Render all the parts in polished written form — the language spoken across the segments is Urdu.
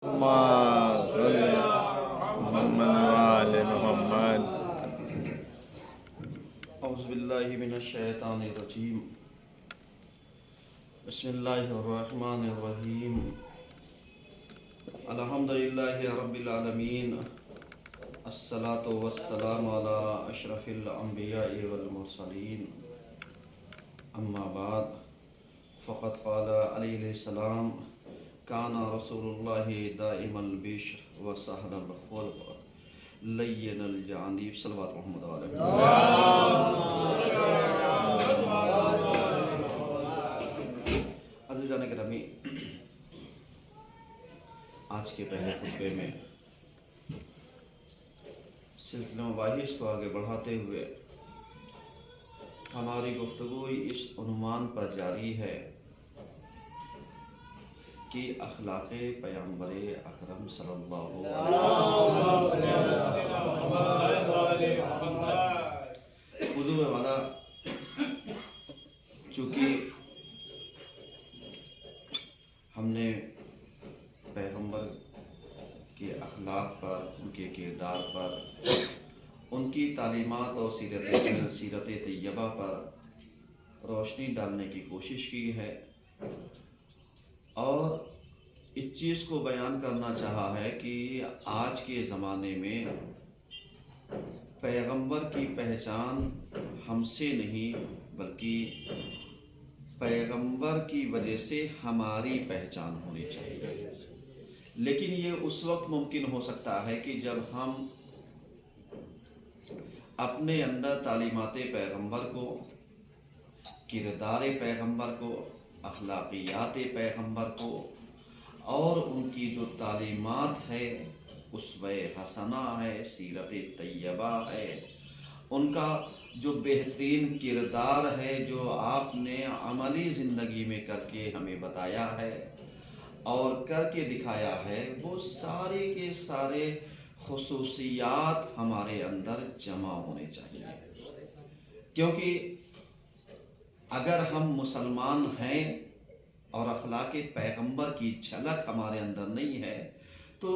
اللهم صل محمد وآل محمد. اعوذ باللہ من الشیطان الرجیم. بسم اللہ الرحمن الرحیم. الحمدللہ رب العالمین. الصلاۃ والسلام علی اشرف الانبیاء والمرسلین. اما بعد فقد قال علیہ السلام کان رسول اللہ دائم البشر وسہل الخلق لین الجانب. صلوات محمد علیہ. عزیزان گرامی، آج کے پہلے خطبے میں سلسلہ مباحث کو آگے بڑھاتے ہوئے ہماری گفتگو اس عنوان پر جاری ہے کہ اخلاق پیغمبر اکرم صلی اللہ علیہ وسلم. حضور والا چونکہ ہم نے پیغمبر کے اخلاق پر، ان کے کردار پر، ان کی تعلیمات اور سیرت طیبہ پر روشنی ڈالنے کی کوشش کی ہے، اور اس چیز کو بیان کرنا چاہا ہے کہ آج کے زمانے میں پیغمبر کی پہچان ہم سے نہیں بلکہ پیغمبر کی وجہ سے ہماری پہچان ہونی چاہیے. لیکن یہ اس وقت ممکن ہو سکتا ہے کہ جب ہم اپنے اندر تعلیمات پیغمبر کو، کردار پیغمبر کو، اخلاقیات پیغمبر کو اور ان کی جو تعلیمات ہے، اسوہ حسنہ ہے، سیرت طیبہ ہے، ان کا جو بہترین کردار ہے جو آپ نے عملی زندگی میں کر کے ہمیں بتایا ہے اور کر کے دکھایا ہے، وہ سارے کے سارے خصوصیات ہمارے اندر جمع ہونے چاہیے. کیونکہ اگر ہم مسلمان ہیں اور اخلاق پیغمبر کی جھلک ہمارے اندر نہیں ہے تو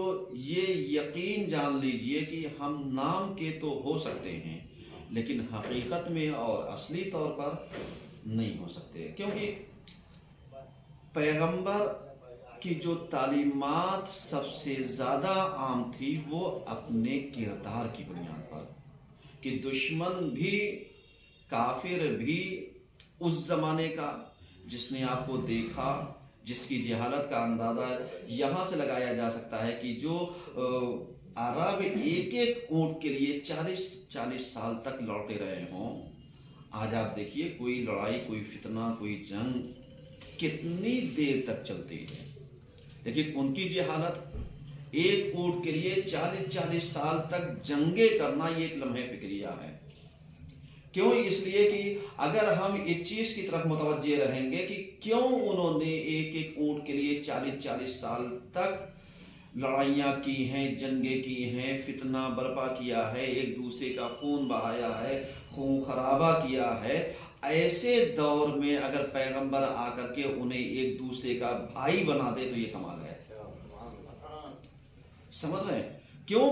یہ یقین جان لیجئے کہ ہم نام کے تو ہو سکتے ہیں لیکن حقیقت میں اور اصلی طور پر نہیں ہو سکتے. کیونکہ پیغمبر کی جو تعلیمات سب سے زیادہ عام تھی وہ اپنے کردار کی بنیاد پر، کہ دشمن بھی، کافر بھی، اس زمانے کا جس نے آپ کو دیکھا، جس کی جہالت کا اندازہ یہاں سے لگایا جا سکتا ہے کہ جو عرب ایک ایک اونٹ کے لیے 40 سال تک لڑتے رہے ہوں، آج آپ دیکھیے کوئی لڑائی، کوئی فتنہ، کوئی جنگ کتنی دیر تک چلتی ہے، لیکن ان کی جہالت ایک اونٹ کے لیے 40 سال تک جنگیں کرنا یہ ایک لمحہ فکریہ ہے. کیوں؟ اس لیے کہ اگر ہم اس چیز کی طرف متوجہ رہیں گے کہ کیوں انہوں نے ایک ایک اونٹ کے لیے 40 سال تک لڑائیاں کی ہیں، جنگیں کی ہیں، فتنہ برپا کیا ہے، ایک دوسرے کا خون بہایا ہے، خون خرابہ کیا ہے، ایسے دور میں اگر پیغمبر آ کر کے انہیں ایک دوسرے کا بھائی بنا دے تو یہ کمال ہے. سمجھ رہے ہیں؟ کیوں؟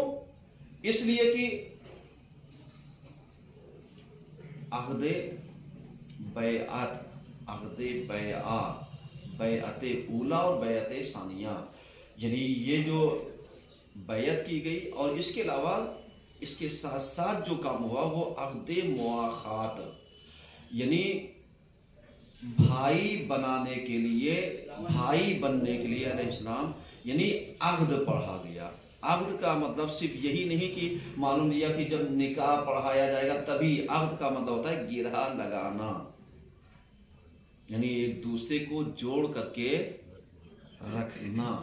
اس لیے کہ عہد بیعت اولا اور بیعت ثانیہ، یعنی یہ جو بیعت کی گئی اور اس کے علاوہ اس کے ساتھ ساتھ جو کام ہوا وہ عہد مواخات، یعنی بھائی بنانے کے لیے، بھائی بننے کے لیے علیہ السلام، یعنی عہد پڑھا گیا. عہد کا مطلب صرف یہی نہیں کہ معلوم لیا کہ جب نکاح پڑھایا جائے گا تبھی. عہد کا مطلب ہوتا ہے گرہ لگانا، یعنی ایک دوسرے کو جوڑ کر کے رکھنا.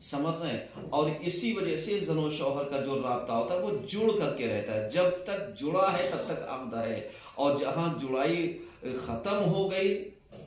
سمجھ رہے ہیں؟ اور اسی وجہ سے زن و شوہر کا جو رابطہ ہوتا ہے وہ جڑ کر کے رہتا ہے. جب تک جڑا ہے تب تک عہد ہے، اور جہاں جڑائی ختم ہو گئی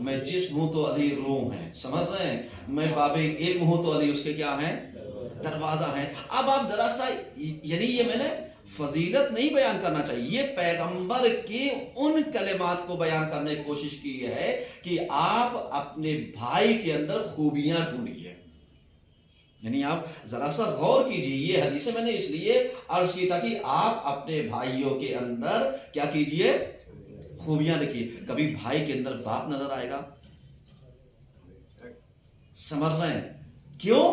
میں جسم ہوں تو علی روح ہے، سمجھ رہے ہیں، میں باب علم ہوں تو علی اس کے کیا ہیں؟ دروازہ ہیں۔ اب آپ ذرا سا، یعنی یہ میں نے فضیلت نہیں بیان کرنا چاہیے، یہ پیغمبر کے ان کلمات کو بیان کرنے کی کوشش کی ہے کہ آپ اپنے بھائی کے اندر خوبیاں ڈھونڈیے۔ یعنی آپ ذرا سا غور کیجیے، یہ حدیث میں نے اس لیے عرض کی تھا کہ آپ اپنے بھائیوں کے اندر کیا کیجیے؟ خوبیاں دیکھیے۔ کبھی بھائی کے اندر باپ نظر آئے گا، سمجھ رہے ہیں کیوں؟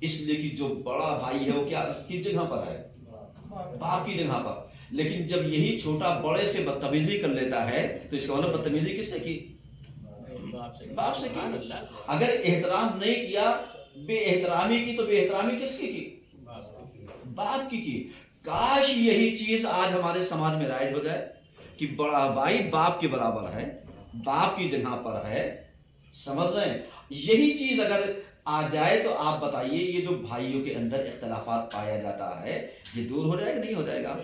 اس لیے کہ جو بڑا بھائی ہے وہ کیا کس جگہ پر ہے؟ باپ کی جگہ پر۔ لیکن جب یہی چھوٹا بڑے سے بدتمیزی کر لیتا ہے تو اس کا مطلب بدتمیزی کس سے کی؟ باپ سے کی۔ اگر احترام نہیں کیا، بے احترامی کی، تو بے احترامی کس کی باپ کی۔ کاش یہی چیز آج ہمارے سماج میں رائج ہو جائے کہ بڑا بھائی باپ کے برابر ہے، باپ کی جگہ پر ہے، سمجھ رہے ہیں؟ یہی چیز اگر آ جائے تو آپ بتائیے یہ جو بھائیوں کے اندر اختلافات پایا جاتا ہے یہ دور ہو جائے گا نہیں ہو جائے گا؟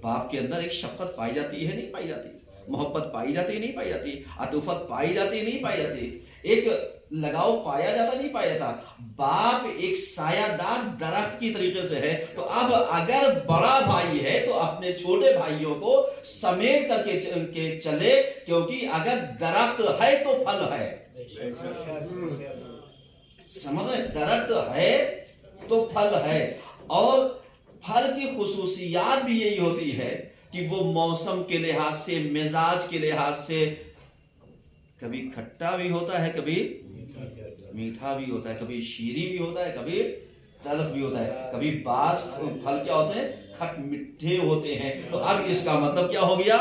باپ کے اندر ایک شفقت پائی جاتی ہے نہیں پائی جاتی؟ محبت پائی جاتی ہے نہیں پائی جاتی؟ عطوفت پائی جاتی ہے نہیں پائی جاتی؟ ایک لگاؤ پایا جاتا نہیں پایا جاتا؟ باپ ایک سایہ دار درخت کی طریقے سے ہے، تو اب اگر بڑا بھائی ہے تو اپنے چھوٹے بھائیوں کو سمیٹ کر کے چلے، کیونکہ اگر درخت ہے تو پھل ہے، سمجھ رہے؟ درخت ہے تو پھل ہے، اور پھل کی خصوصیات بھی یہی ہوتی ہے کہ وہ موسم کے لحاظ سے، مزاج کے لحاظ سے کبھی کھٹا بھی ہوتا ہے، کبھی میٹھا بھی ہوتا ہے، کبھی شیریں بھی ہوتا ہے، کبھی تلخ بھی ہوتا ہے، کبھی بعض پھل کیا ہوتے ہیں؟ کھٹ میٹھے ہوتے ہیں۔ تو اب اس کا مطلب کیا ہو گیا؟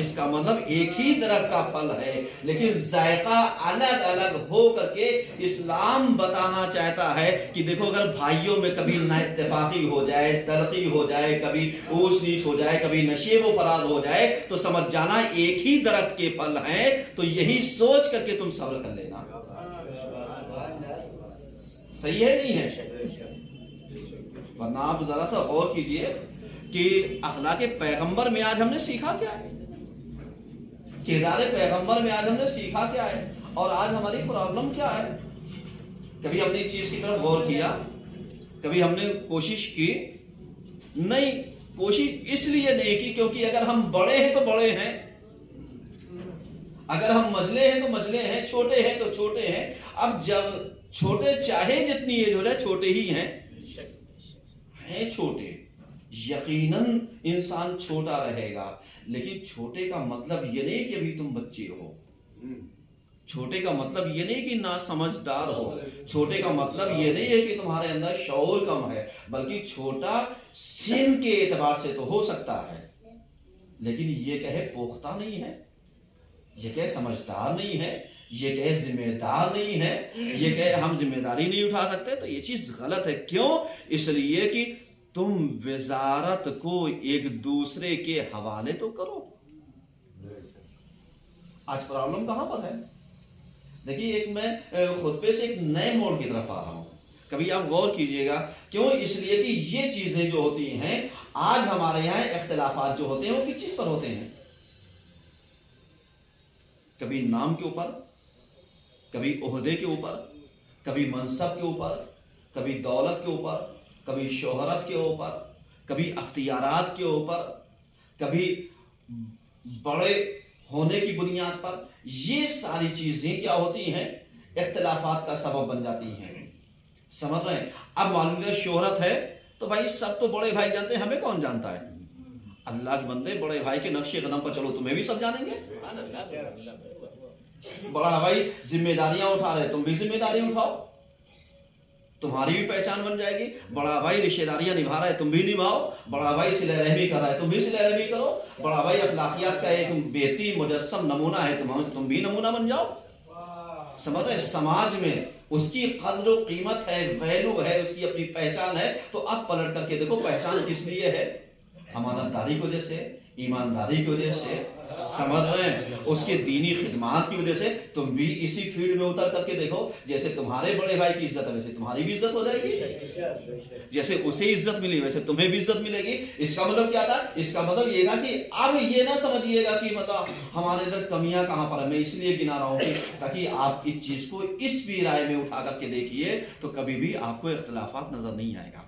اس کا مطلب ایک ہی درخت کا پھل ہے، لیکن ذائقہ الگ الگ ہو کر کے اسلام بتانا چاہتا ہے کہ دیکھو اگر بھائیوں میں کبھی نا اتفاقی ہو جائے، ترقی ہو جائے، کبھی اونچ نیچ ہو جائے، کبھی نشیب و فراز ہو جائے، تو سمجھ جانا ایک ہی درخت کے پھل ہیں، تو یہی سوچ کر کے تم صبر کر لینا۔ صحیح ہے نہیں ہے؟ ورنہ آپ ذرا سا غور کیجئے کہ اخلاق پیغمبر میں آج ہم نے سیکھا کیا ہے، کردار پیغمبر میں آج ہم نے سیکھا کیا ہے، اور آج ہماری پرابلم کیا ہے؟ کبھی ہم نے اس چیز کی طرف غور کیا؟ کبھی ہم نے کوشش کی؟ نہیں، کوشش اس لیے نہیں کی کیونکہ اگر ہم بڑے ہیں تو بڑے ہیں، اگر ہم مجلے ہیں تو مجلے ہیں، چھوٹے ہیں تو چھوٹے ہیں۔ اب جب چھوٹے چاہے جتنی ایج ہو جائے چھوٹے ہی ہیں چھوٹے، یقیناً انسان چھوٹا رہے گا، لیکن چھوٹے کا مطلب یہ نہیں کہ ابھی تم بچے ہو، چھوٹے کا مطلب یہ نہیں کہ ناسمجھدار ہو، چھوٹے کا مطلب یہ نہیں ہے کہ تمہارے اندر شعور کم ہے، بلکہ چھوٹا سن کے اعتبار سے تو ہو سکتا ہے، لیکن یہ کہے پختہ نہیں ہے، یہ کہے سمجھدار نہیں ہے، یہ کہے ذمہ دار نہیں ہے، یہ کہے ہم ذمہ داری نہیں اٹھا سکتے، تو یہ چیز غلط ہے۔ کیوں؟ اس لیے کہ تم وزارت کو ایک دوسرے کے حوالے تو کرو۔ آج پرابلم کہاں پر ہے؟ دیکھیے ایک میں خطبے سے ایک نئے موڑ کی طرف آ رہا ہوں، کبھی آپ غور کیجئے گا۔ کیوں؟ اس لیے کہ یہ چیزیں جو ہوتی ہیں آج ہمارے یہاں اختلافات جو ہوتے ہیں وہ کس چیز پر ہوتے ہیں؟ کبھی نام کے اوپر، کبھی عہدے کے اوپر، کبھی منصب کے اوپر، کبھی دولت کے اوپر، کبھی شہرت کے اوپر، کبھی اختیارات کے اوپر، کبھی بڑے ہونے کی بنیاد پر۔ یہ ساری چیزیں کیا ہوتی ہیں؟ اختلافات کا سبب بن جاتی ہیں، سمجھ رہے ہیں؟ اب معلوم ہے شہرت ہے تو بھائی سب تو بڑے بھائی جانتے ہیں، ہمیں کون جانتا ہے؟ اللہ کے بندے، بڑے بھائی کے نقش قدم پر چلو، تمہیں بھی سب جانیں گے۔ بڑا بھائی ذمہ داریاں اٹھا رہے، تم بھی ذمہ داری اٹھاؤ، تمہاری بھی پہچان بن جائے گی۔ بڑا بھائی رشتہ داریاں نبھا رہا ہے، تم بھی نبھاؤ۔ بڑا بھائی صلہ رحمی کر رہا ہے، تم بھی صلہ رحمی کرو۔ بڑا بھائی اخلاقیات کا ایک بیتی مجسم نمونہ ہے، تم بھی نمونہ بن جاؤ۔ سمجھ رہے؟ سماج میں اس کی قدر و قیمت ہے، ویلو ہے، اس کی اپنی پہچان ہے۔ تو اب پلٹ کر کے دیکھو پہچان کس لیے ہے؟ امانت داری کی وجہ سے، ایمانداری کی وجہ سے، سمجھ رہے ہیں، اس کے دینی خدمات کی وجہ سے تم بھی اسی فیلڈ میں اتر کر کے دیکھو، جیسے تمہارے بڑے بھائی کی عزت ہے ویسے تمہاری بھی عزت ہو جائے گی، جیسے اسے عزت ملی ویسے تمہیں بھی عزت ملے گی۔ اس کا مطلب کیا تھا؟ اس کا مطلب یہ تھا کہ اب یہ نہ سمجھیے گا کہ مطلب ہمارے ادھر کمیاں کہاں پر ہیں، میں اس لیے گنا رہا ہوں کہ تاکہ آپ اس چیز کو اس بھی رائے میں اٹھا کر کے دیکھیے تو کبھی بھی آپ کو اختلافات نظر نہیں آئے گا۔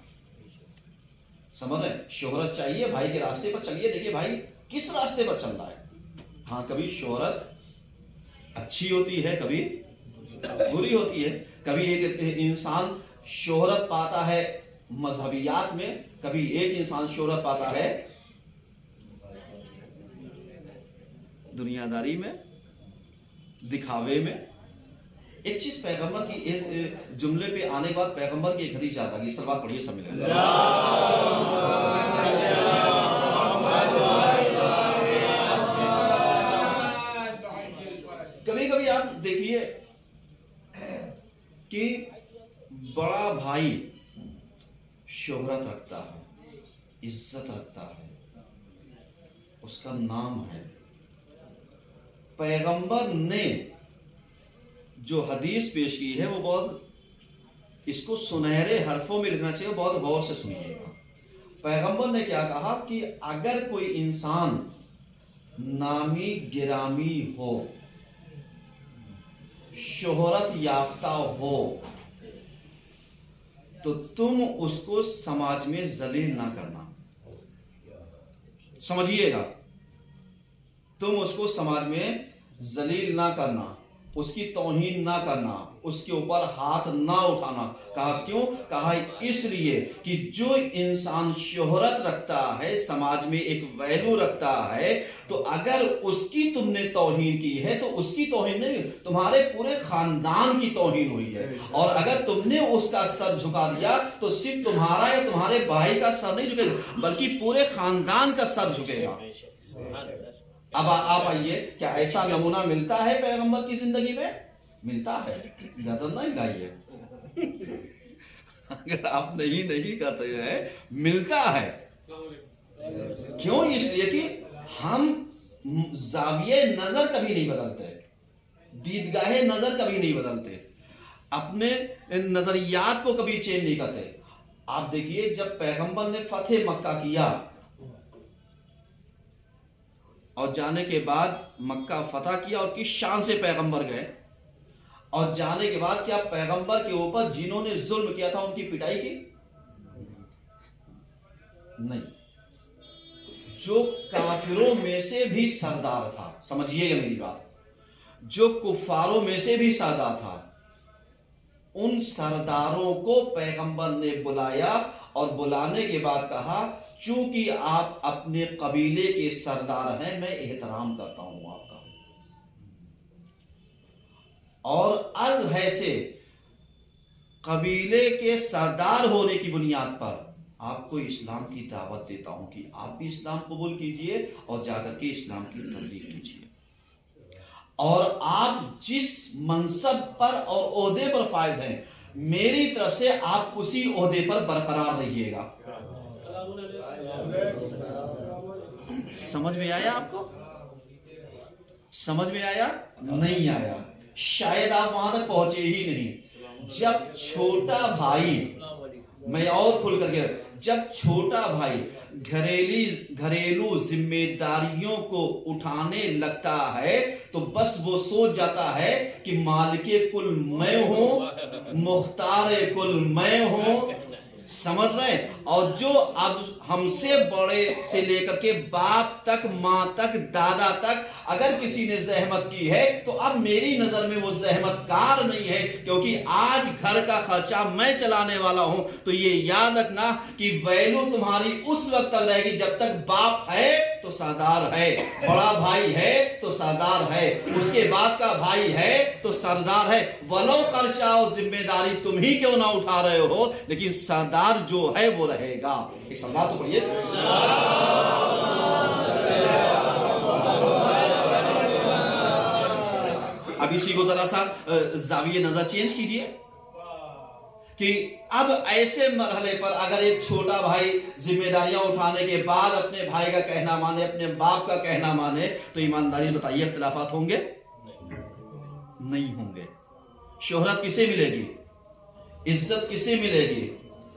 سمجھ رہے؟ شہرت چاہیے بھائی کے راستے پر چلیے، دیکھیے بھائی کس راستے پر چل رہا ہے۔ ہاں کبھی شہرت اچھی ہوتی ہے، کبھی بری ہوتی ہے، کبھی ایک انسان شہرت پاتا ہے مذہبیات میں، کبھی ایک انسان شہرت پاتا ہے دنیا داری میں، دکھاوے میں۔ ایک چیز پیغمبر کی اس جملے پہ آنے کے بعد پیغمبر کی ایک حدیث آتا ہے، سلوات پڑھیے سب مل کر۔ کبھی کبھی آپ دیکھیے کہ بڑا بھائی شہرت رکھتا ہے، عزت رکھتا ہے، اس کا نام ہے۔ پیغمبر نے جو حدیث پیش کی ہے وہ بہت، اس کو سنہرے حرفوں میں لکھنا چاہیے، بہت غور سے سنیے گا۔ پیغمبر نے کیا کہا کہ اگر کوئی انسان نامی گرامی ہو، شہرت یافتہ ہو، تو تم اس کو سماج میں ذلیل نہ کرنا۔ سمجھیے گا، تم اس کو سماج میں ذلیل نہ کرنا، اس کی توہین نہ کرنا، اس کے اوپر ہاتھ نہ اٹھانا۔ کہا کیوں؟ کہا اس لیے کہ جو انسان شہرت رکھتا ہے، سماج میں ایک ویلو رکھتا ہے، تو اگر اس کی تم نے توہین کی ہے تو اس کی توہین نہیں، تمہارے پورے خاندان کی توہین ہوئی ہے۔ اور اگر تم نے اس کا سر جھکا دیا تو صرف تمہارا یا تمہارے بھائی کا سر نہیں جھکے گا بلکہ پورے خاندان کا سر جھکے گا۔ اب آپ آئیے، کیا ایسا نمونہ ملتا ہے پیغمبر کی زندگی میں؟ ملتا ہے، زیادہ نہیں لائیے، اگر آپ نہیں کرتے ہیں، ملتا ہے۔ کیوں؟ اس لیے کہ ہم زاویہ نظر کبھی نہیں بدلتے، دیدگاہ نظر کبھی نہیں بدلتے، اپنے نظریات کو کبھی چینج نہیں کرتے۔ آپ دیکھیے جب پیغمبر نے فتح مکہ کیا اور جانے کے بعد مکہ فتح کیا، اور کس شان سے پیغمبر گئے، اور جانے کے بعد کیا پیغمبر کے اوپر جنہوں نے ظلم کیا تھا ان کی پٹائی کی؟ نہیں۔ جو کافروں میں سے بھی سردار تھا، سمجھیے گا میری بات، جو کفاروں میں سے بھی سردار تھا، ان سرداروں کو پیغمبر نے بلایا، اور بلانے کے بعد کہا چونکہ آپ اپنے قبیلے کے سردار ہیں، میں احترام کرتا ہوں آپ کا، اور از ایسے قبیلے کے سردار ہونے کی بنیاد پر آپ کو اسلام کی دعوت دیتا ہوں کہ آپ بھی اسلام قبول کیجئے اور جا کر کے اسلام کی تبلیغ کیجئے، اور آپ جس منصب پر اور عہدے پر فائز ہیں میری طرف سے آپ اسی عہدے پر برقرار رہیے گا۔ سمجھ میں آیا آپ کو؟ سمجھ میں آیا؟ نہیں آیا، شاید آپ وہاں تک پہنچے ہی نہیں۔ جب چھوٹا بھائی، میں اور کھل کر کے، جب چھوٹا بھائی گھریلو ذمہ داریوں کو اٹھانے لگتا ہے تو بس وہ سوچ جاتا ہے کہ مالک کل میں ہوں، مختار کل میں ہوں، سمجھ رہے ہیں؟ اور جو اب ہم سے بڑے سے لے کر کے باپ تک، ماں تک، دادا تک اگر کسی نے زحمت کی ہے تو اب میری نظر میں وہ زحمت کار نہیں ہے، کیونکہ آج گھر کا خرچہ میں چلانے والا ہوں۔ تو یہ یاد رکھنا کہ ویلو تمہاری اس وقت تک رہے گی جب تک باپ ہے تو سردار ہے، بڑا بھائی ہے تو سردار ہے، اس کے بعد کا بھائی ہے تو سردار ہے، ولو خرچہ اور ذمہ داری تم ہی کیوں نہ اٹھا رہے ہو، لیکن سردار جو ہے وہ رہے گا۔ ایک سوال تو پڑھیے، اب اسی کو ذرا سا زاویہ نظر چینج کیجئے۔ کہ اب ایسے مرحلے پر اگر ایک چھوٹا بھائی ذمہ داریاں اٹھانے کے بعد اپنے بھائی کا کہنا مانے، اپنے باپ کا کہنا مانے، تو ایمانداری بتائیے اختلافات ہوں گے؟ نہیں ہوں گے۔ شہرت کسے ملے گی؟ عزت کسے ملے گی؟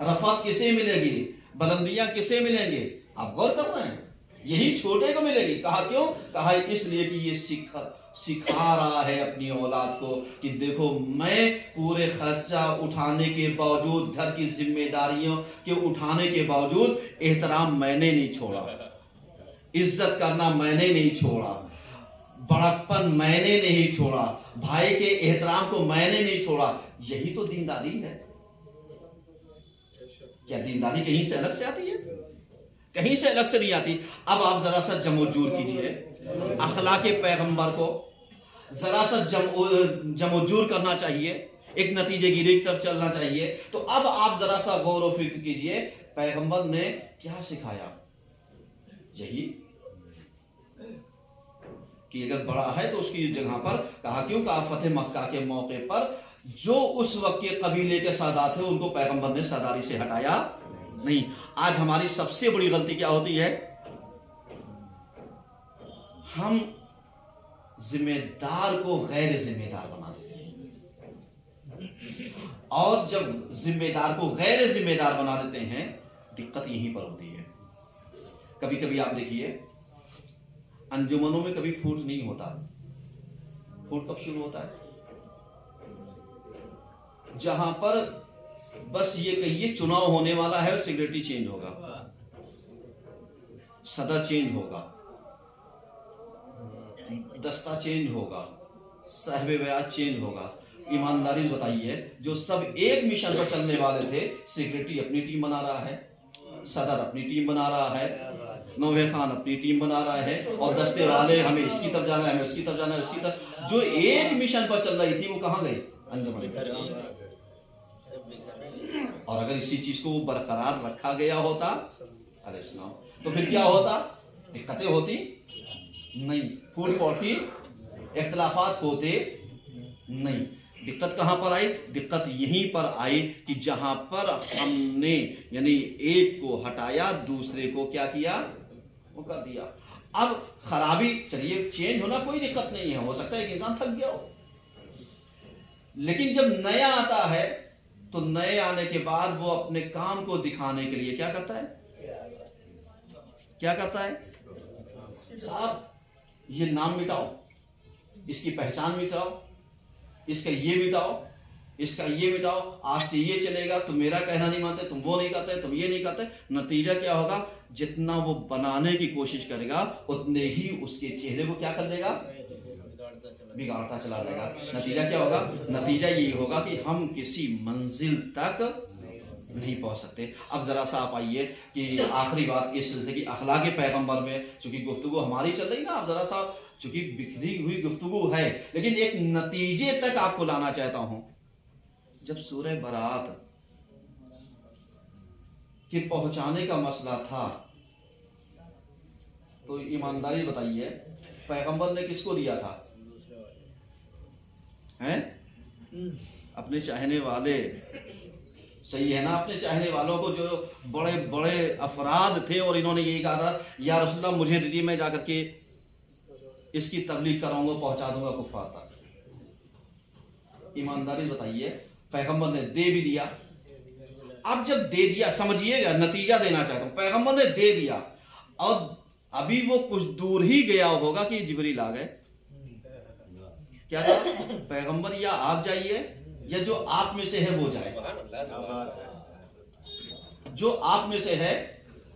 رفعت کسے ملے گی؟ بلندیاں کسے ملیں گے؟ آپ غور کر رہے ہیں، یہی چھوٹے کو ملے گی۔ کہا کیوں؟ کہا اس لیے کہ یہ سکھا رہا ہے اپنی اولاد کو کہ دیکھو میں پورے خرچہ اٹھانے کے باوجود، گھر کی ذمہ داریوں کے اٹھانے کے باوجود احترام میں نے نہیں چھوڑا، عزت کرنا میں نے نہیں چھوڑا، بڑکپن میں نے نہیں چھوڑا، بھائی کے احترام کو میں نے نہیں چھوڑا۔ یہی تو دینداری ہے۔ کیا دینداری کہیں سے الگ سے آتی ہے؟ کہیں سے الگ سے نہیں آتی۔ اب آپ ذرا سا جمع و جور کیجئے، اخلاق پیغمبر کو ذرا سا جمع و جور کرنا چاہیے، ایک نتیجے گیری کی طرف چلنا چاہیے۔ تو اب آپ ذرا سا غور و فکر کیجئے، پیغمبر نے کیا سکھایا؟ یہی کہ اگر بڑا ہے تو اس کی جگہ پر کہا کیوں؟ کہا فتح مکہ کے موقع پر جو اس وقت کے قبیلے کے سادات تھے ان کو پیغمبر نے سرداری سے ہٹایا نہیں۔ آج ہماری سب سے بڑی غلطی کیا ہوتی ہے؟ ہم ذمہ دار کو غیر ذمہ دار بنا دیتے ہیں، اور جب ذمہ دار کو غیر ذمہ دار بنا دیتے ہیں دقت یہیں پر ہوتی ہے۔ کبھی کبھی آپ دیکھیے انجمنوں میں کبھی پھوٹ نہیں ہوتا۔ پھوٹ کب شروع ہوتا ہے؟ جہاں پر بس یہ کہیے چناؤ ہونے والا ہے اور سیکریٹری چینج ہوگا، صدر چینج ہوگا، دستہ چینج ہوگا، صاحب بیعت چینج ہوگا۔ ایمانداری سے بتائیے، جو سب ایک مشن پر چلنے والے تھے، سیکریٹری اپنی ٹیم بنا رہا ہے، صدر اپنی ٹیم بنا رہا ہے، نوے خان اپنی ٹیم بنا رہا ہے، اور دستے والے ہمیں اس کی طرف جانا ہے، ہمیں اس کی طرف جانا ہے، اس کی طرف۔ جو ایک مشن پر چل رہی تھی وہ کہاں گئی؟ انجمن۔ اور اگر اسی چیز کو برقرار رکھا گیا ہوتا علیہ السلام تو پھر کیا ہوتا؟ دقتیں ہوتی نہیں، پھوٹ پھوٹی اختلافات ہوتے نہیں۔ دقت کہاں پر آئی؟ دقت یہیں پر آئی کہ جہاں پر ہم نے یعنی ایک کو ہٹایا، دوسرے کو کیا کیا؟ وہ کر دیا۔ اب خرابی، چلیے چینج ہونا کوئی دقت نہیں ہے، ہو سکتا ہے کہ انسان تھک گیا ہو، لیکن جب نیا آتا ہے تو نئے آنے کے بعد وہ اپنے کام کو دکھانے کے لیے کیا کرتا ہے؟ کیا کرتا ہے؟ صاحب یہ نام مٹاؤ، اس کی پہچان مٹاؤ، اس کا یہ مٹاؤ، اس کا یہ مٹاؤ، آج سے یہ چلے گا، تم میرا کہنا نہیں مانتے، تم وہ نہیں کرتے، تم یہ نہیں کرتے۔ نتیجہ کیا ہوگا؟ جتنا وہ بنانے کی کوشش کرے گا اتنے ہی اس کے چہرے کو کیا کر دے گا؟ بگاڑتا چلا جائے گا۔ نتیجہ کیا ہوگا؟ نتیجہ یہ ہوگا کہ ہم کسی منزل تک نہیں پہنچ سکتے۔ اب ذرا سا آپ آئیے کہ آخری بات اس سلسلے کی اخلاق پیغمبر میں، چونکہ گفتگو ہماری چل رہی نا، آپ ذرا سا چونکہ بکھری ہوئی گفتگو ہے لیکن ایک نتیجے تک آپ کو لانا چاہتا ہوں۔ جب سورہ برات کے پہنچانے کا مسئلہ تھا تو ایمانداری بتائیے پیغمبر نے کس کو دیا تھا؟ اپنے چاہنے والے، صحیح ہے نا، اپنے چاہنے والوں کو، جو بڑے بڑے افراد تھے، اور انہوں نے یہی کہا تھا یا رسول اللہ مجھے دیجیے، میں جا کر کے اس کی تبلیغ کراؤں گا، پہنچا دوں گا کفار تک۔ ایمانداری بتائیے پیغمبر نے دے بھی دیا۔ اب جب دے دیا، سمجھیے گا نتیجہ دینا چاہتا ہوں، پیغمبر نے دے دیا اور ابھی وہ کچھ دور ہی گیا ہوگا کہ جبریل آ گئے۔ کیا کہا؟ پیغمبر یا آپ جائیے یا جو آپ میں سے ہے وہ جائے، جو آپ میں سے ہے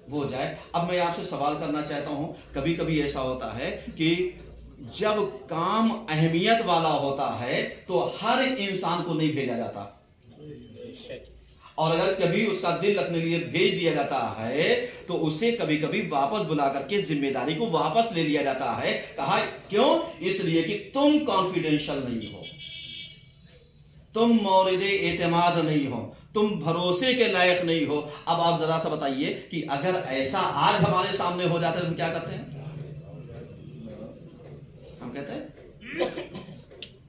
وہ جائے۔ اب میں آپ سے سوال کرنا چاہتا ہوں، کبھی کبھی ایسا ہوتا ہے کہ جب کام اہمیت والا ہوتا ہے تو ہر انسان کو نہیں بھیجا جاتا، اور اگر کبھی اس کا دل رکھنے کے لیے بھیج دیا جاتا ہے تو اسے کبھی کبھی واپس بلا کر کے ذمہ داری کو واپس لے لیا جاتا ہے۔ کہا کیوں؟ اس لیے کہ تم کانفیڈینشل نہیں ہو، تم مورد اعتماد نہیں ہو، تم بھروسے کے لائق نہیں ہو۔ اب آپ ذرا سا بتائیے کہ اگر ایسا آج ہمارے سامنے ہو جاتا ہے تو ہم کیا کرتے ہیں؟ ہم کہتے ہیں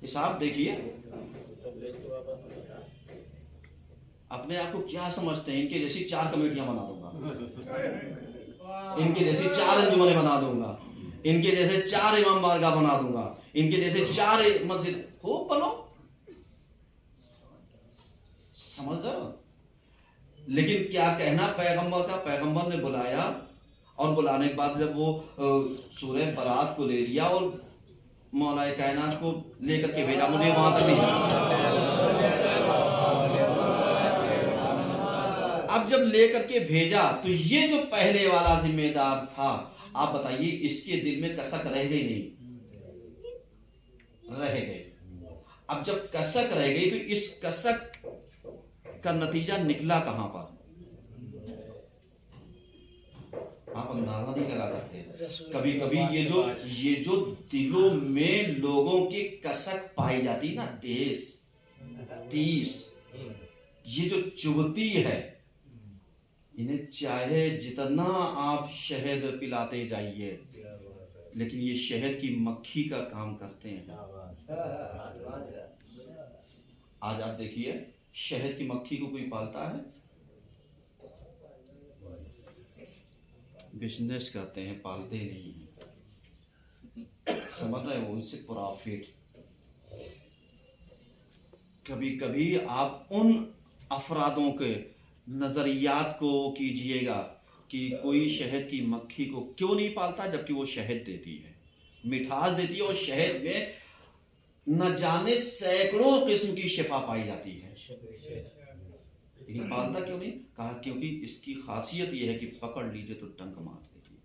حساب دیکھیے، اپنے آپ کو کیا سمجھتے ہیں؟ ان کے جیسی 4 کمیٹیاں بنا دوں گا، ان کے جیسی 4 انجمنیں بنا دوں گا، ان کے جیسے 4 امام بارگاہ بنا دوں گا، ان کے جیسے 4 مسجد ہو بنو، سمجھ رہے ہو؟ لیکن کیا کہنا پیغمبر کا؟ پیغمبر نے بلایا اور بلانے کے بعد جب وہ سورہ برات کو لے لیا اور مولا کائنات کو لے کر کے بھیجا، مجھے وہاں تک نہیں جانا۔ اب جب لے کر کے بھیجا تو یہ جو پہلے والا ذمہ دار تھا، آپ بتائیے اس کے دل میں کسک رہ گئی نہیں؟ رہ گئی۔ اب جب کسک رہ گئی تو اس کسک کا نتیجہ نکلا کہاں پر؟ آپ اندازہ نہیں لگا سکتے۔ کبھی کبھی یہ جو دلوں میں لوگوں کی کسک پائی جاتی نا، ٹیس، یہ جو چبھتی ہے، انہیں چاہے جتنا آپ شہد پلاتے جائیے لیکن یہ شہد کی مکھی کا کام کرتے ہیں۔ آج آپ دیکھیے شہد کی مکھی کو کوئی پالتا ہے؟ بزنس کرتے ہیں، پالتے نہیں ہیں۔ سمجھ رہے ہو؟ ان سے پرافٹ۔ کبھی کبھی آپ ان افرادوں کے نظریات کو کیجئے گا کہ کوئی شہد کی مکھی کو کیوں نہیں پالتا جبکہ وہ شہد دیتی ہے، مٹھاس دیتی ہے، اور شہد میں نہ جانے سینکڑوں قسم کی شفا پائی جاتی ہے، لیکن پالتا کیوں نہیں؟ کہا کیونکہ اس کی خاصیت یہ ہے کہ پکڑ لیجئے تو ڈنک مار دیتی ہے۔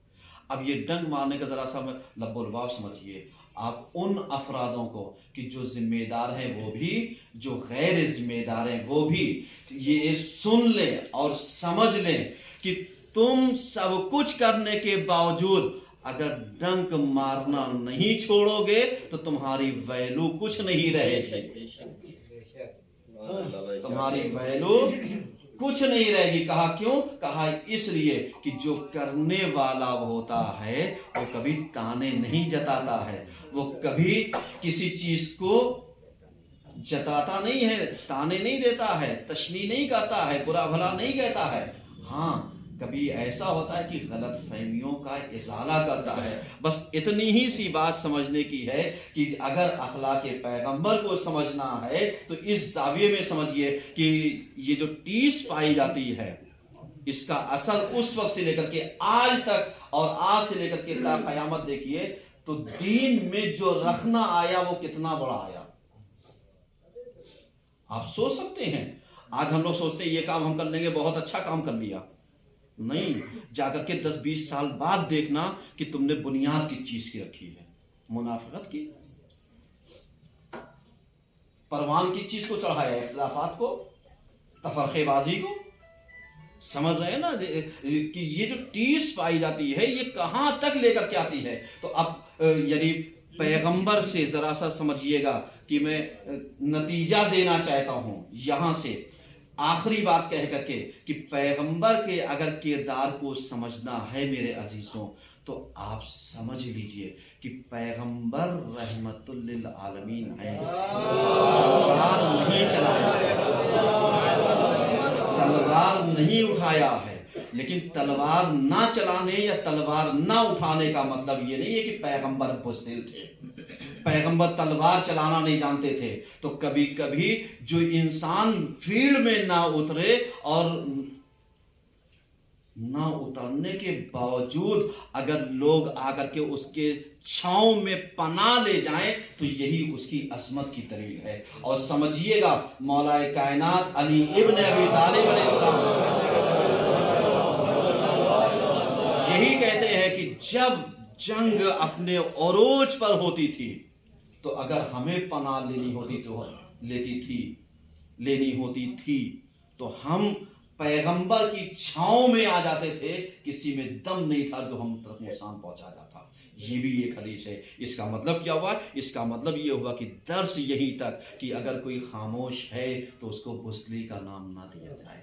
اب یہ ڈنک مارنے کا ذرا سا لب و لباب سمجھیے۔ آپ ان افرادوں کو کہ جو ذمہ دار ہیں وہ بھی، جو غیر ذمہ دار ہیں وہ بھی، یہ سن لیں اور سمجھ لیں کہ تم سب کچھ کرنے کے باوجود اگر ڈنک مارنا نہیں چھوڑو گے تو تمہاری ویلو کچھ نہیں رہے گی، تمہاری ویلو کچھ نہیں رہے گی۔ کہا کیوں؟ کہا اس لیے کہ جو کرنے والا ہوتا ہے وہ کبھی تانے نہیں جتاتا ہے، وہ کبھی کسی چیز کو جتاتا نہیں ہے، تانے نہیں دیتا ہے، تشنیع نہیں کرتا ہے، برا بھلا نہیں کہتا ہے۔ ہاں کبھی ایسا ہوتا ہے کہ غلط فہمیوں کا ازالہ کرتا ہے۔ بس اتنی ہی سی بات سمجھنے کی ہے کہ اگر اخلاق پیغمبر کو سمجھنا ہے تو اس زاویے میں سمجھیے کہ یہ جو ٹیس پائی جاتی ہے اس کا اثر اس وقت سے لے کر کے آج تک، اور آج سے لے کر کے تا قیامت دیکھیے تو دین میں جو رکھنا آیا وہ کتنا بڑا آیا۔ آپ سوچ سکتے ہیں آج ہم لوگ سوچتے ہیں یہ کام ہم کر لیں گے، بہت اچھا کام کر لیا، نہیں، جا کر کے 10-20 سال بعد دیکھنا کہ تم نے بنیاد کی چیز کی رکھی ہے، منافقت کی، پروان کی چیز کو چڑھایا، اختلافات کو، تفرقے بازی کو۔ سمجھ رہے ہیں نا کہ یہ جو ٹیس پائی جاتی ہے یہ کہاں تک لے کر کے آتی ہے۔ تو اب یعنی پیغمبر سے ذرا سا سمجھیے گا کہ میں نتیجہ دینا چاہتا ہوں یہاں سے آخری بات کہہ کر کے کہ پیغمبر کے اگر کردار کو سمجھنا ہے میرے عزیزوں تو آپ سمجھ لیجئے کہ پیغمبر رحمت للعالمین ہے، تلوار نہیں چلایا ہے، تلوار نہیں اٹھایا ہے، لیکن تلوار نہ چلانے یا تلوار نہ اٹھانے کا مطلب یہ نہیں ہے کہ پیغمبر بزدل تھے، پیغمبر تلوار چلانا نہیں جانتے تھے۔ تو کبھی کبھی جو انسان فیلڈ میں نہ اترے اور نہ اترنے کے باوجود اگر لوگ آ کر کے اس کے چھاؤں میں پناہ لے جائیں تو یہی اس کی عظمت کی دلیل ہے۔ اور سمجھیے گا مولا کائنات علی ابن ابی طالب علیہ السلام یہی کہتے ہیں کہ جب جنگ اپنے عروج پر ہوتی تھی تو اگر ہمیں پناہ لینی ہوتی تھی تو ہم پیغمبر کی چھاؤں میں آ جاتے تھے، کسی میں دم نہیں تھا جو ہم تک نقصان پہنچا جاتا۔ یہ بھی ایک حدیث ہے۔ اس کا مطلب کیا ہوا؟ اس کا مطلب یہ ہوا کہ درس یہی تک کہ اگر کوئی خاموش ہے تو اس کو بزدلی کا نام نہ دیا جائے۔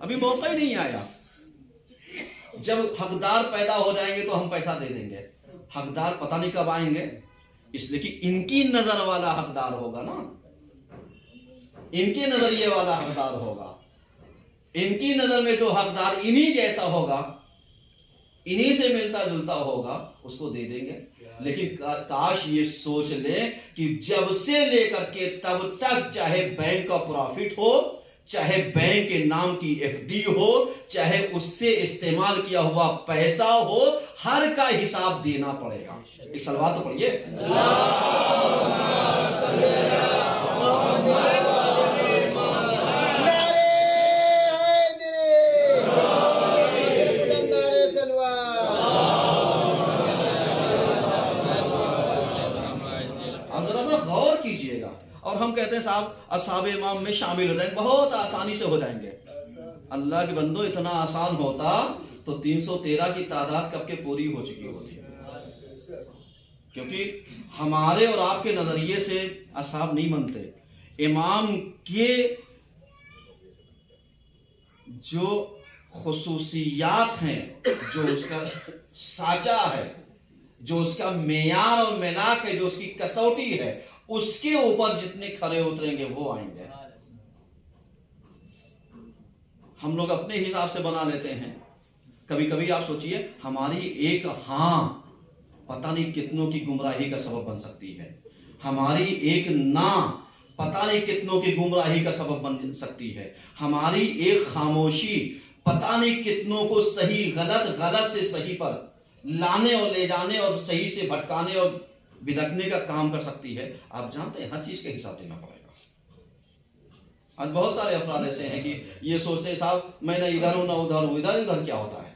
ابھی موقع ہی نہیں آیا. جب حقدار پیدا ہو جائیں گے تو ہم پیسہ دے دیں گے. حقدار پتہ نہیں کب آئیں گے، اس لیے کہ ان کی نظر والا حقدار ہوگا نا، ان کے نظریے والا حقدار ہوگا. ان کی نظر میں جو حقدار انہی جیسا ہوگا، انہی سے ملتا جلتا ہوگا، اس کو دے دیں گے. لیکن کاش یہ سوچ لیں کہ جب سے لے کر کے تب تک چاہے بینک کا پروفٹ ہو، چاہے بینک کے نام کی ایف ڈی ہو، چاہے اس سے استعمال کیا ہوا پیسہ ہو، ہر کا حساب دینا پڑے گا. ایک صلوات تو پڑھیے. اور ہم کہتے ہیں صاحب اصحاب امام میں شامل ہو جائیں گے، بہت آسانی سے ہو جائیں گے. اللہ کے بندو اتنا آسان ہوتا تو 313 کی تعداد کب کے پوری ہو چکی ہوتی. کیونکہ ہمارے اور آپ کے نظریے سے اصحاب نہیں بنتے. امام کے جو خصوصیات ہیں، جو اس کا سانچہ ہے، جو اس کا معیار اور ملاک ہے، جو اس کی کسوٹی ہے، اس کے اوپر جتنے کھڑے اتریں گے وہ آئیں گے. ہم لوگ اپنے حساب سے بنا لیتے ہیں. کبھی کبھی آپ سوچئے ہماری ایک ہاں پتہ نہیں کتنوں کی گمراہی کا سبب بن سکتی ہے. ہماری ایک نا پتہ نہیں کتنوں کی گمراہی کا سبب بن سکتی ہے. ہماری ایک خاموشی پتہ نہیں کتنوں کو صحیح غلط سے صحیح پر لانے اور لے جانے اور صحیح سے بھٹکانے اور بدکنے کا کام کر سکتی ہے. آپ جانتے ہیں ہر چیز کے حساب دینا پڑے گا. آج بہت سارے افراد ایسے ہیں کہ یہ سوچتے ہیں صاحب میں نہ ادھر ہوں نہ ادھر ہوں. ادھر کیا ہوتا ہے؟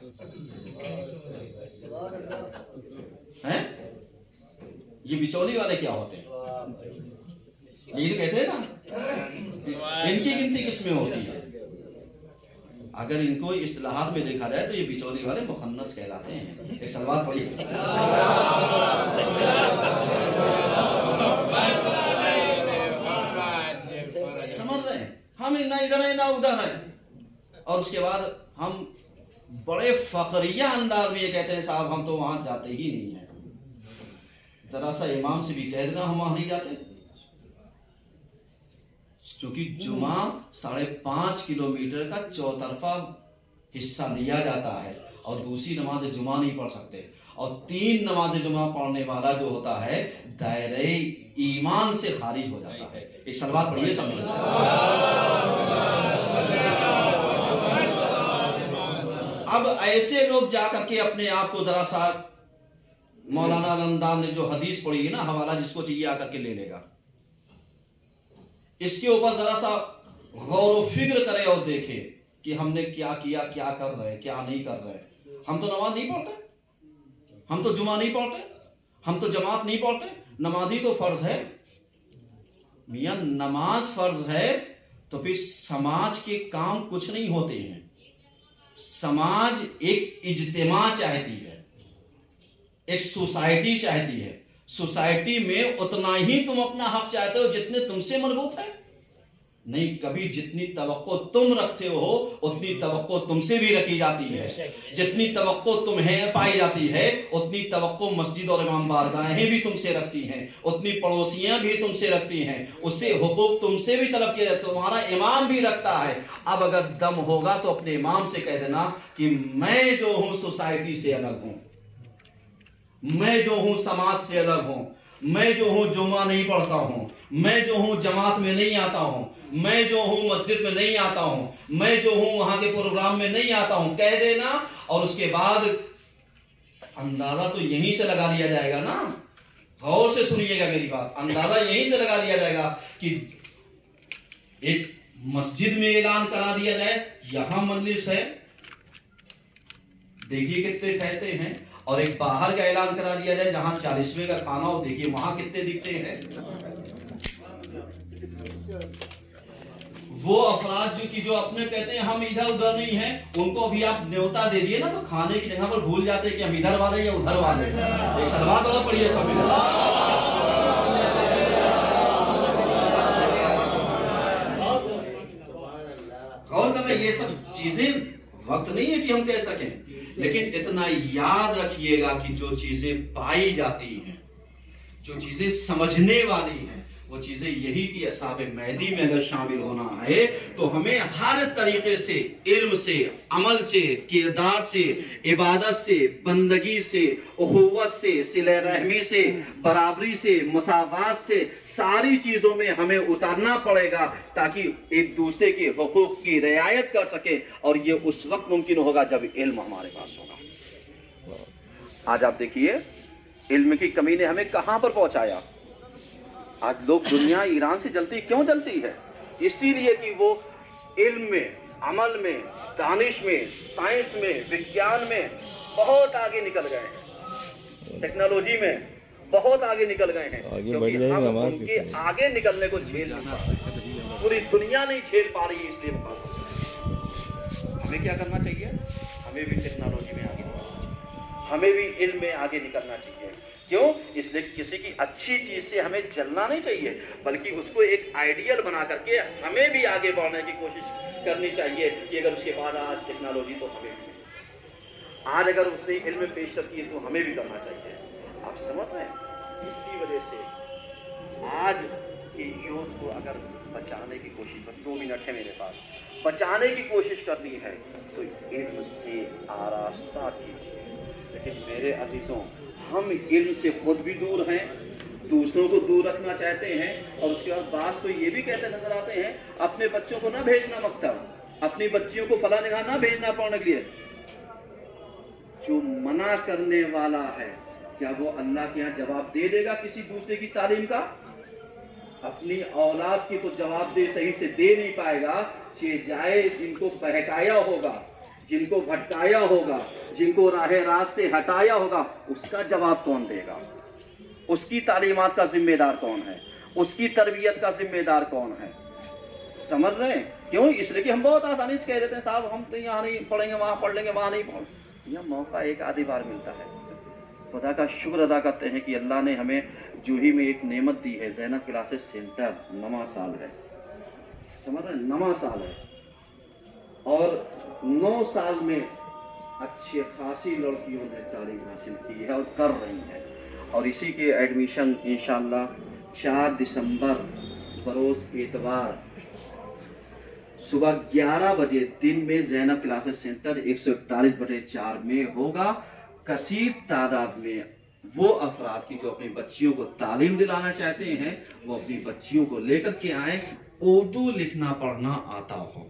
یہ بچولی والے کیا ہوتے ہیں؟ یہ کہتے ہیں نا ان کی گنتی کس میں ہوتی ہے. اگر ان کو اصطلاحات میں دیکھا جائے تو یہ بچولی والے مخنث کہلاتے ہیں. ایک سلوات پڑھیے. سمجھ رہے ہیں ہم نہ ادھر ہیں نہ ادھر ہیں. اور اس کے بعد ہم بڑے فخریہ انداز میں یہ کہتے ہیں صاحب ہم تو وہاں جاتے ہی نہیں ہیں. ذرا سا امام سے بھی کہہ دینا ہم وہاں نہیں جاتے. کیونکہ جمعہ 5.5 کلومیٹر کا چوطرفہ حصہ لیا جاتا ہے اور دوسری نماز جمعہ نہیں پڑھ سکتے. اور 3 نماز جمعہ پڑھنے والا جو ہوتا ہے دائرہ ایمان سے خارج ہو جاتا ہے. ایک صلوات پڑھیے سب مل. اب ایسے لوگ جا کر کے اپنے آپ کو ذرا سا مولانا رمضان نے جو حدیث پڑھی ہے نا، حوالہ جس کو چاہیے آ کر کے لے لے گا. اس کے اوپر ذرا سا غور و فکر کرے اور دیکھے کہ ہم نے کیا کیا، کیا کر رہے، کیا نہیں کر رہے. ہم تو نماز نہیں پڑھتے، ہم تو جمعہ نہیں پڑھتے، ہم تو جماعت نہیں پڑھتے. نماز ہی تو فرض ہے. میاں نماز فرض ہے تو پھر سماج کے کام کچھ نہیں ہوتے ہیں. سماج ایک اجتماع چاہتی ہے، ایک سوسائٹی چاہتی ہے. سوسائٹی میں اتنا ہی تم اپنا حق چاہتے ہو جتنے تم سے مربوط ہے. نہیں، کبھی جتنی توقع تم رکھتے ہو اتنی توقع تم سے بھی رکھی جاتی ہے. جتنی توقع تمہیں پائی جاتی ہے اتنی توقع مسجد اور امام بارگاہیں بھی تم سے رکھتی ہیں، اتنی پڑوسیاں بھی تم سے رکھتی ہیں، اس سے حقوق تم سے بھی طلب کیا جاتا ہے، تمہارا امام بھی رکھتا ہے. اب اگر دم ہوگا تو اپنے امام سے کہہ دینا کہ میں جو ہوں سوسائٹی سے الگ ہوں، میں جو ہوں سماج سے الگ ہوں، میں جو ہوں جمعہ نہیں پڑھتا ہوں، میں جو ہوں جماعت میں نہیں آتا ہوں، میں جو ہوں مسجد میں نہیں آتا ہوں، میں جو ہوں وہاں کے پروگرام میں نہیں آتا ہوں، کہہ دینا. اور اس کے بعد اندازہ تو یہیں سے لگا لیا جائے گا نا. غور سے سنیے گا میری بات. اندازہ یہیں سے لگا لیا جائے گا کہ ایک مسجد میں اعلان کرا دیا جائے یہاں مجلس ہے، دیکھیے کتنے کہتے ہیں، اور ایک باہر کا اعلان کرا دیا جائے جہاں 40ویں کا کھانا ہو، دیکھیے وہاں کتنے دکھتے ہیں. وہ افراد جو اپنے کہتے ہیں ہم ادھر ادھر نہیں ہیں، ان کو بھی آپ نیوتا دے دیے نا تو کھانے کی جگہ پر بھول جاتے ہیں کہ ہم ادھر والے یا ادھر والے. ایک صلوات اور پڑھیے سب مل. غور مطلب ہے یہ سب چیزیں وقت نہیں ہے کہ ہم کہہ سکیں، لیکن اتنا یاد رکھیے گا کہ جو چیزیں پائی جاتی ہیں، جو چیزیں سمجھنے والی ہیں، وہ چیزیں یہی کہ اصحاب مہدی میں اگر شامل ہونا ہے تو ہمیں ہر طریقے سے، علم سے، عمل سے، کردار سے، عبادت سے، بندگی سے، اخوت سے، صلہ رحمی سے، برابری سے، مساوات سے، ساری چیزوں میں ہمیں اترنا پڑے گا تاکہ ایک دوسرے کے حقوق کی رعایت کر سکے، اور یہ اس وقت ممکن ہوگا جب علم ہمارے پاس ہوگا۔ آج آپ دیکھیے علم کی کمی نے ہمیں کہاں پر پہنچایا۔ آج لوگ دنیا ایران سے جلتی کیوں جلتی ہے؟ اسی لیے کہ وہ علم میں، عمل میں، دانش میں، سائنس میں، وگیان میں بہت آگے نکل گئے ہیں، ٹیکنالوجی میں بہت آگے نکل گئے ہیں، کیونکہ ہم ان کے آگے نکلنے کو جھیل نہیں پا رہے، پوری دنیا نہیں جھیل پا رہی ہے، اس لیے ہمیں کیا کرنا چاہیے؟ ہمیں بھی ٹیکنالوجی میں آگے نکلنا چاہیے، ہمیں بھی علم میں آگے نکلنا چاہیے۔ کیوں؟ اس لیے کسی کی اچھی چیز سے ہمیں جلنا نہیں چاہیے، بلکہ اس کو ایک آئیڈیل بنا کر کے ہمیں بھی آگے بڑھنے کی کوشش کرنی چاہیے کہ اگر اس کے بعد آج ٹیکنالوجی تو ہمیں بھی، آج اگر اس نے علم میں پیش رفت کی ہے تو ہمیں بھی کرنا چاہیے۔ آپ سمجھ رہے ہیں؟ اسی وجہ سے آج کی یوتھ کو اگر بچانے کی کوشش کر، 2 منٹ ہے میرے پاس، بچانے کی کوشش کرنی ہے تو علم سے آراستہ کیجیے۔ لیکن میرے عزیزوں، ہم علم سے خود بھی دور ہیں، دوسروں کو دور رکھنا چاہتے ہیں، اور اس کے بعد بعض تو یہ بھی کہتے نظر آتے ہیں اپنے بچوں کو نہ بھیجنا مکتب، اپنی بچیوں کو فلاں جگہ نہ بھیجنا پڑھنے کے لیے۔ جو منع کرنے والا ہے کیا وہ اللہ کے یہاں جواب دے دے گا کسی دوسرے کی تعلیم کا؟ اپنی اولاد کی تو جواب دے صحیح سے دے نہیں پائے گا، جائے جن کو بہکایا ہوگا، جن کو بھٹکایا ہوگا، جن کو راہ راست سے ہٹایا ہوگا، اس کا جواب کون دے گا؟ اس کی تعلیمات کا ذمہ دار کون ہے؟ اس کی تربیت کا ذمہ دار کون ہے؟ سمجھ رہے ہیں؟ کیوں؟ اس لیے کہ ہم بہت آسانی سے کہہ دیتے ہیں صاحب ہم تو یہاں نہیں پڑھیں گے، وہاں پڑھ لیں گے، وہاں نہیں پڑھ، یہ موقع ایک آدھی بار ملتا ہے۔ خدا کا شکر ادا کرتے ہیں کہ اللہ نے ہمیں جوہی میں ایک نعمت دی ہے، زینب کلاسز سینٹر، 9واں سال ہے، سمجھ رہے ہیں؟ 9واں سال ہے، اور 9 سال میں اچھی خاصی لڑکیوں نے تعلیم حاصل کی ہے اور کر رہی ہیں، اور اسی کے ایڈمیشن انشاءاللہ 4 دسمبر بروز اتوار صبح 11 بجے دن میں زینب کلاسز سینٹر 141/4 میں ہوگا۔ کثیر تعداد میں وہ افراد کی جو اپنی بچیوں کو تعلیم دلانا چاہتے ہیں وہ اپنی بچیوں کو لے کر کے آئیں، اردو لکھنا پڑھنا آتا ہو،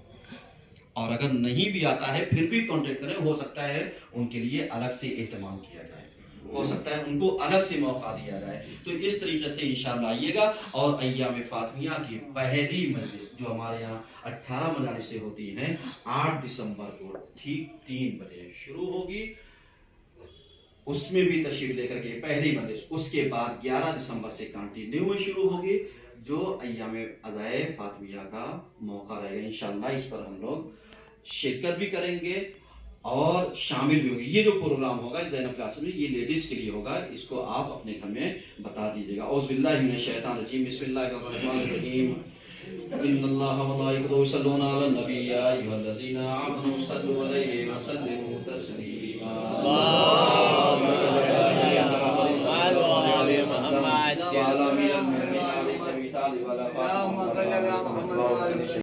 اور اگر نہیں بھی آتا ہے پھر بھی کانٹیکٹ کریں، ہو سکتا ہے ان کے لیے الگ سے اہتمام کیا جائے، ہو سکتا ہے ان کو الگ سے موقع دیا جائے۔ تو اس طریقے سے انشاءاللہ آئیے گا، اور ایام فاطمیہ کی پہلی مجلس جو ہمارے یہاں 18 مجالس سے ہوتی ہیں 8 دسمبر کو ٹھیک 3 بجے شروع ہوگی، اس میں بھی تشریف لے کر کے پہلی مجلس، اس کے بعد 11 دسمبر سے کنٹینیو میں شروع ہوگی، جو ایام ادائے فاطمیہ کا موقع رہے گا۔ انشاءاللہ اس پر ہم لوگ شرکت بھی کریں گے اور شامل بھی ہوں گے۔ یہ جو پروگرام ہوگا زینب کلاس میں یہ لیڈیز کے لیے ہوگا، اس کو آپ اپنے گھر میں بتا دیجیے گا۔ اعوذ باللہ من الشیطان الرجیم، بسم اللہ الرحمن الرحیم، ان اللہ وملائکتہ یصلون علی النبی یا ایھا الذین آمنوا صلوا علیہ وسلموا تسلیما۔ اللهم صل علی محمد وعلی آل محمد وعلی آل محمد